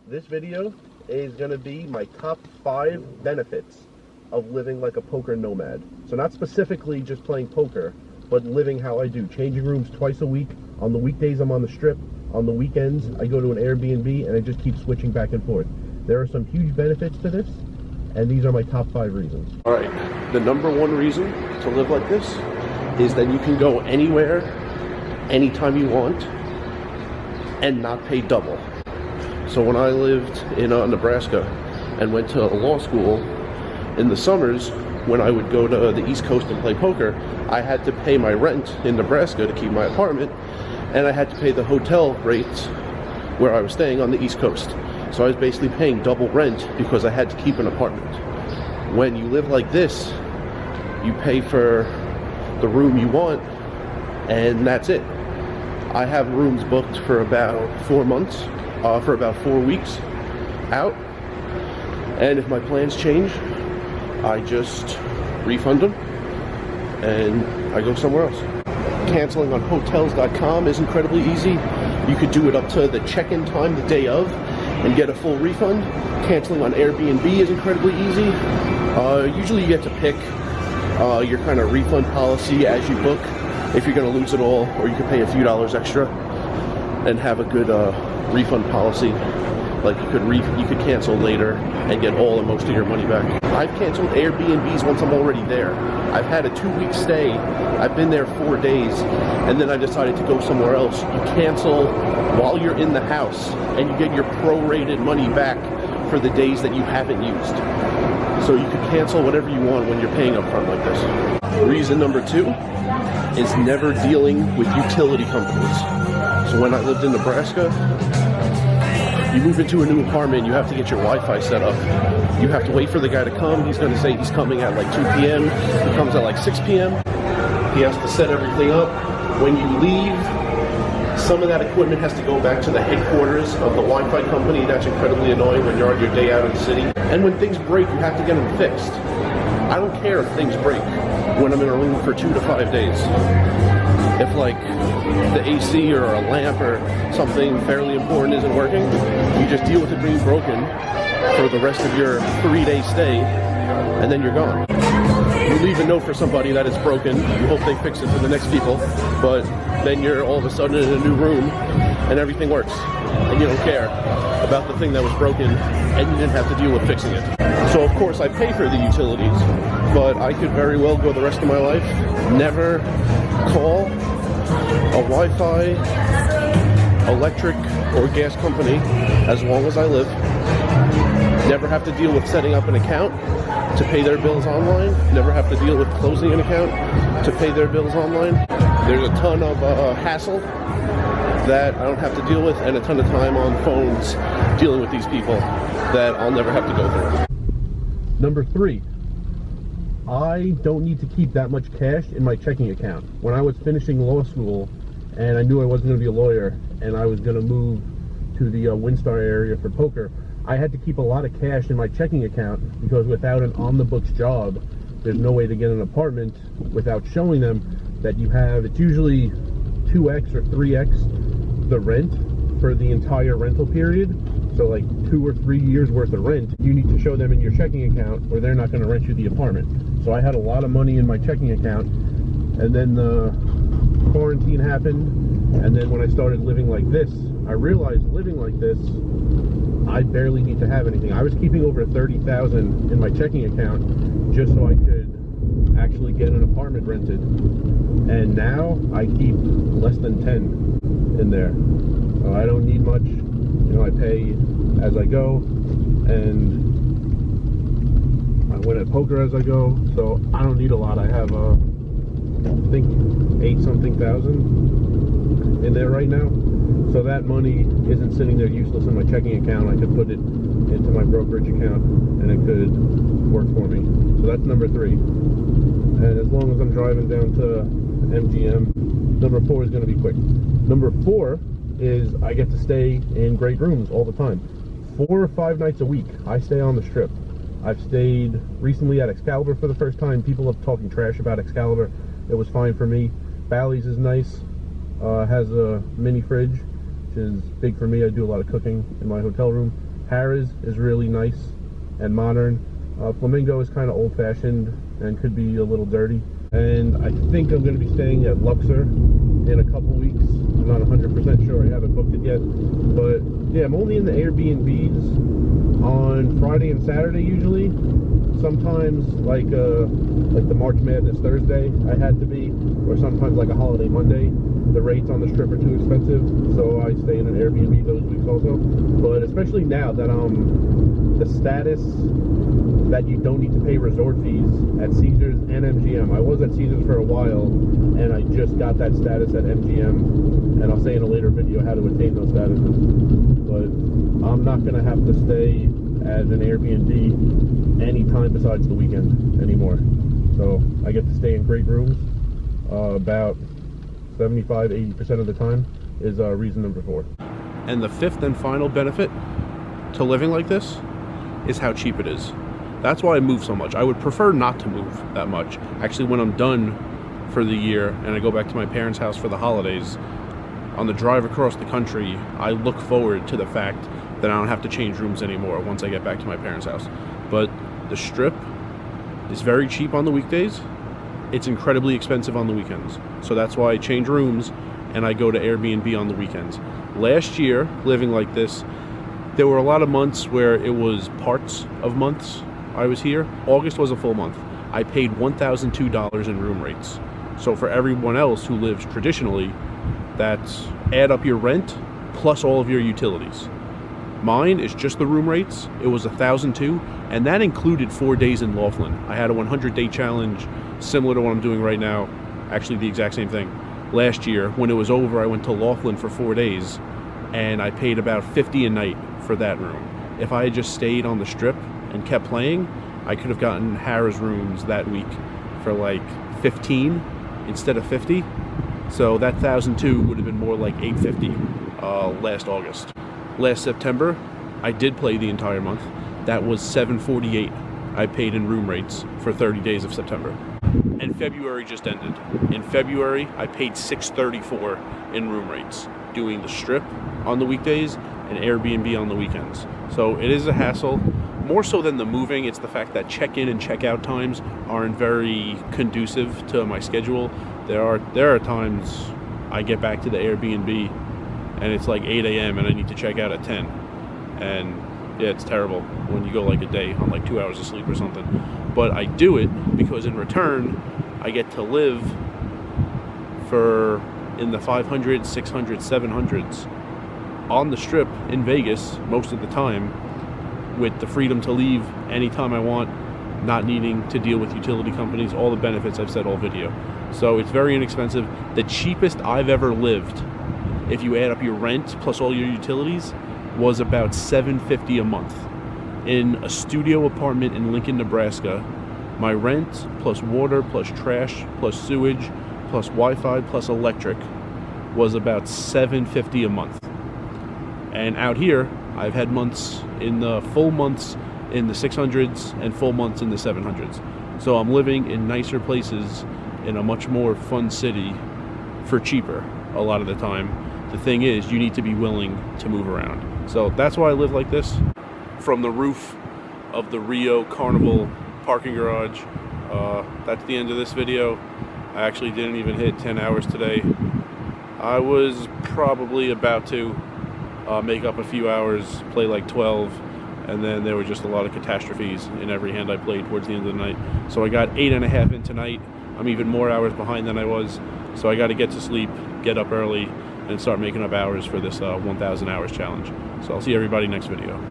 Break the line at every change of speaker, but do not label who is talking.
This video is going to be my top 5 benefits of living like a poker nomad. So not specifically just playing poker, but living how I do. Changing rooms twice a week. On the weekdays I'm on the strip. On the weekends I go to an Airbnb and I just keep switching back and forth. There are some huge benefits to this, and these are my top 5 reasons. Alright, the number 1 reason to live like this is that you can go anywhere, anytime you want, and not pay double. So when I lived in Nebraska and went to law school, in the summers when I would go to the East Coast and play poker, I had to pay my rent in Nebraska to keep my apartment, and I had to pay the hotel rates where I was staying on the East Coast. So I was basically paying double rent because I had to keep an apartment. When you live like this, you pay for the room you want, and that's it. I have rooms booked for about 4 months, for about 4 weeks out, and if my plans change, I just refund them and I go somewhere else. Canceling on hotels.com is incredibly easy. You could do it up to the check-in time the day of and get a full refund. Canceling on Airbnb is incredibly easy. Usually you get to pick your kind of refund policy as you book, if you're going to lose it all, or you could pay a few dollars extra and have a good refund policy. Like you could cancel later and get all or most of your money back. I've canceled Airbnbs once I'm already there. I've had a 2-week stay. I've been there 4 days, and then I decided to go somewhere else. You cancel while you're in the house, and you get your prorated money back for the days that you haven't used. So you can cancel whatever you want when you're paying upfront like this. Reason number 2 is never dealing with utility companies. So when I lived in Nebraska, you move into a new apartment, you have to get your Wi-Fi set up. You have to wait for the guy to come. He's going to say he's coming at like 2 p.m. He comes at like 6 p.m. He has to set everything up. When you leave, some of that equipment has to go back to the headquarters of the Wi-Fi company. That's incredibly annoying when you're on your day out in the city. And when things break, you have to get them fixed. I don't care if things break when I'm in a room for 2 to 5 days. If like the AC or a lamp or something fairly important isn't working, you just deal with it being broken for the rest of your 3-day stay, and then you're gone. You leave a note for somebody that it's broken, you hope they fix it for the next people, but then you're all of a sudden in a new room and everything works, and you don't care about the thing that was broken, and you didn't have to deal with fixing it. So of course I pay for the utilities, but I could very well go the rest of my life, never call a Wi-Fi, electric, or gas company as long as I live. Never have to deal with setting up an account to pay their bills online. Never have to deal with closing an account to pay their bills online. There's a ton of hassle that I don't have to deal with, and a ton of time on phones dealing with these people that I'll never have to go through. Number 3. I don't need to keep that much cash in my checking account. When I was finishing law school and I knew I wasn't going to be a lawyer and I was going to move to the WinStar area for poker, I had to keep a lot of cash in my checking account because without an on-the-books job, there's no way to get an apartment without showing them that you have, it's usually 2x or 3x the rent for the entire rental period. So like 2 or 3 years worth of rent, you need to show them in your checking account or they're not going to rent you the apartment. So I had a lot of money in my checking account, and then the quarantine happened, and then when I started living like this, I realized living like this, I barely need to have anything. I was keeping over $30,000 in my checking account just so I could actually get an apartment rented. And now I keep less than 10 in there. So I don't need much. You know, I pay as I go, and I win at poker as I go, so I don't need a lot. I have, I think, 8-something thousand in there right now. So that money isn't sitting there useless in my checking account. I could put it into my brokerage account, and it could work for me. So that's number 3. And as long as I'm driving down to MGM, number 4 is going to be quick. Number 4 is I get to stay in great rooms all the time. 4 or 5 nights a week, I stay on the strip. I've stayed recently at Excalibur for the first time. People are talking trash about Excalibur. It was fine for me. Bally's is nice. Has a mini fridge, which is big for me. I do a lot of cooking in my hotel room. Harrah's is really nice and modern. Flamingo is kind of old-fashioned and could be a little dirty. And I think I'm going to be staying at Luxor in a couple weeks. I'm not 100% sure. I haven't booked it yet. But yeah, I'm only in the Airbnbs on Friday and Saturday usually. Sometimes like the March Madness Thursday I had to be, or sometimes like a holiday Monday. The rates on the Strip are too expensive, so I stay in an Airbnb those weeks also. But especially now that the status that you don't need to pay resort fees at Caesars and MGM. I was at Caesars for a while, and I just got that status at MGM, and I'll say in a later video how to attain those statuses. But I'm not going to have to stay as an Airbnb anytime besides the weekend anymore. So I get to stay in great rooms about 75-80% of the time is reason number 4. And the fifth and final benefit to living like this is how cheap it is. That's why I move so much. I would prefer not to move that much. Actually, when I'm done for the year and I go back to my parents' house for the holidays, on the drive across the country, I look forward to the fact that I don't have to change rooms anymore once I get back to my parents' house. But the Strip is very cheap on the weekdays. It's incredibly expensive on the weekends. So that's why I change rooms and I go to Airbnb on the weekends. Last year, living like this, there were a lot of months where it was parts of months I was here. August was a full month. I paid $1,002 in room rates. So for everyone else who lives traditionally, that's add up your rent plus all of your utilities. Mine is just the room rates. It was $1,002, and that included 4 days in Laughlin. I had a 100-day challenge similar to what I'm doing right now, actually the exact same thing. Last year, when it was over, I went to Laughlin for 4 days, and I paid about $50 a night for that room. If I had just stayed on the Strip and kept playing, I could have gotten Harrah's rooms that week for like 15 instead of 50. So that $1,002 would have been more like $850 last August. Last September, I did play the entire month. That was $748 I paid in room rates for 30 days of September. And February just ended. In February, I paid $634 in room rates, doing the Strip on the weekdays and Airbnb on the weekends. So it is a hassle. More so than the moving, it's the fact that check-in and check-out times aren't very conducive to my schedule. There are times I get back to the Airbnb and it's like 8 a.m. and I need to check out at 10. And yeah, it's terrible when you go like a day on like 2 hours of sleep or something. But I do it because in return, I get to live for in the 500s, 600s, 700s on the Strip in Vegas most of the time, with the freedom to leave anytime I want, not needing to deal with utility companies, all the benefits I've said all video. So it's very inexpensive. The cheapest I've ever lived, if you add up your rent plus all your utilities, was about $750 a month. In a studio apartment in Lincoln, Nebraska, my rent plus water plus trash plus sewage plus Wi-Fi plus electric was about $750 a month. And out here, I've had months in the full months in the 600s and full months in the 700s. So I'm living in nicer places in a much more fun city for cheaper a lot of the time. The thing is, you need to be willing to move around. So that's why I live like this. From the roof of the Rio Carnival parking garage, that's the end of this video. I actually didn't even hit 10 hours today. I was probably about to make up a few hours, play like 12, and then there were just a lot of catastrophes in every hand I played towards the end of the night. So I got 8.5 in tonight. I'm even more hours behind than I was, so I got to get to sleep, get up early, and start making up hours for this 1,000 hours challenge. So I'll see everybody next video.